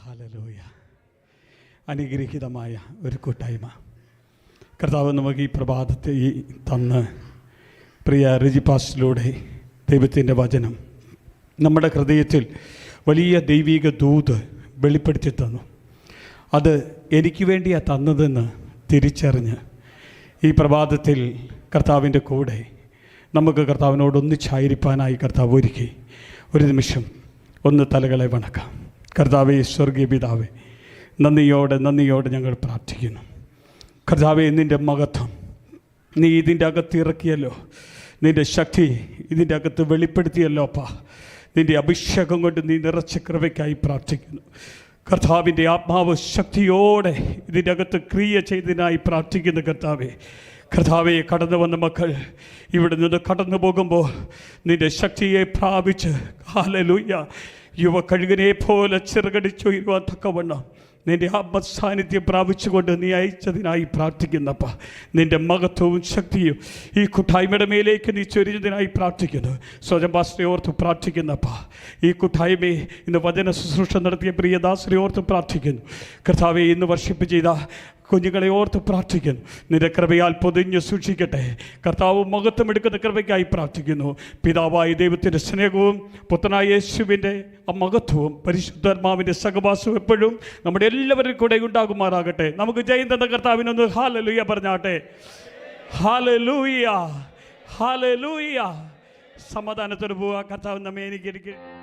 Hallelujah. അനുഗ്രഹീതമായ ഒരു കൂട്ടായ്മ കർത്താവ് നമുക്ക് ഈ പ്രഭാതത്തെ തന്ന് പ്രിയ റിജി പാസ്റ്ററിലൂടെ ദൈവത്തിൻ്റെ വചനം നമ്മുടെ ഹൃദയത്തിൽ വലിയ ദൈവിക ദൂത് വെളിപ്പെടുത്തി തന്നു. അത് എനിക്ക് വേണ്ടിയാണ് തന്നതെന്ന് തിരിച്ചറിഞ്ഞ് ഈ പ്രഭാതത്തിൽ കർത്താവിൻ്റെ കൂടെ നമുക്ക് കർത്താവിനോട് ഒന്നിച്ചായിരിക്കാനായി കർത്താവ് ഒരുക്കി. ഒരു നിമിഷം ഒന്ന് തലകളെ വണക്കാം. കർത്താവേ, സ്വർഗീയ പിതാവേ, നന്ദിയോടെ ഞങ്ങൾ പ്രാർത്ഥിക്കുന്നു. കർത്താവേ, നിൻ്റെ മഹത്വം നീ ഇതിൻ്റെ അകത്ത് ഇറക്കിയല്ലോ, നിൻ്റെ ശക്തി ഇതിൻ്റെ അകത്ത് വെളിപ്പെടുത്തിയല്ലോ അപ്പാ. നിൻ്റെ അഭിഷേകം കൊണ്ട് നീ നിറച്ച കൃപയ്ക്കായി പ്രാർത്ഥിക്കുന്നു. കർത്താവിൻ്റെ ആത്മാവ് ശക്തിയോടെ ഇതിൻ്റെ അകത്ത് ക്രിയ ചെയ്തതിനായി പ്രാർത്ഥിക്കുന്നു. കർത്താവെ, കടന്നു വന്ന മക്കൾ ഇവിടെ നിന്ന് കടന്നു പോകുമ്പോൾ നിൻ്റെ ശക്തിയെ പ്രാപിച്ച് ഹല്ലേലൂയ യുവകഴുകനെ പോലെ ചിറകടിച്ചുയരുവാൻ തക്കവണ്ണം നിൻ്റെ ആത്മസാന്നിധ്യം പ്രാപിച്ചുകൊണ്ട് നീ അയച്ചതിനായി പ്രാർത്ഥിക്കുന്നപ്പ. നിൻ്റെ മഹത്വവും ശക്തിയും ഈ കൂട്ടായ്മയുടെ മേലേക്ക് നീ ചൊരിഞ്ഞതിനായി പ്രാർത്ഥിക്കുന്നു. സ്വയം പാസ്റ്ററെ ഓർത്ത് പ്രാർത്ഥിക്കുന്നപ്പ. ഈ കൂട്ടായ്മയെ ഇന്ന് വചന ശുശ്രൂഷ നടത്തിയ പ്രിയദാസരെ ഓർത്ത് പ്രാർത്ഥിക്കുന്നു. കർത്താവെ, ഇന്ന് വർഷിപ്പ് ചെയ്ത കുഞ്ഞുങ്ങളെ ഓർത്ത് പ്രാർത്ഥിക്കുന്നു. നിന്റെ കൃപയാൽ പൊതിഞ്ഞ് സൂക്ഷിക്കട്ടെ. കർത്താവ് മഹത്വമെടുക്കുന്ന കൃപയ്ക്കായി പ്രാർത്ഥിക്കുന്നു. പിതാവായ ദൈവത്തിൻ്റെ സ്നേഹവും പുത്രനായ യേശുവിൻ്റെ മഹത്വവും പരിശുദ്ധാത്മാവിൻ്റെ സഹവാസവും എപ്പോഴും നമ്മുടെ എല്ലാവരും കൂടെ ഉണ്ടാകുമാറാകട്ടെ. നമുക്ക് ജയം തന്ന കർത്താവിനൊന്ന് ഹല്ലേലൂയ പറഞ്ഞാട്ടെ. Hallelujah, hallelujah. സമാധാനത്തോടെ പോവുക. കർത്താവ് നമ്മെ അനുഗ്രഹിക്കട്ടെ.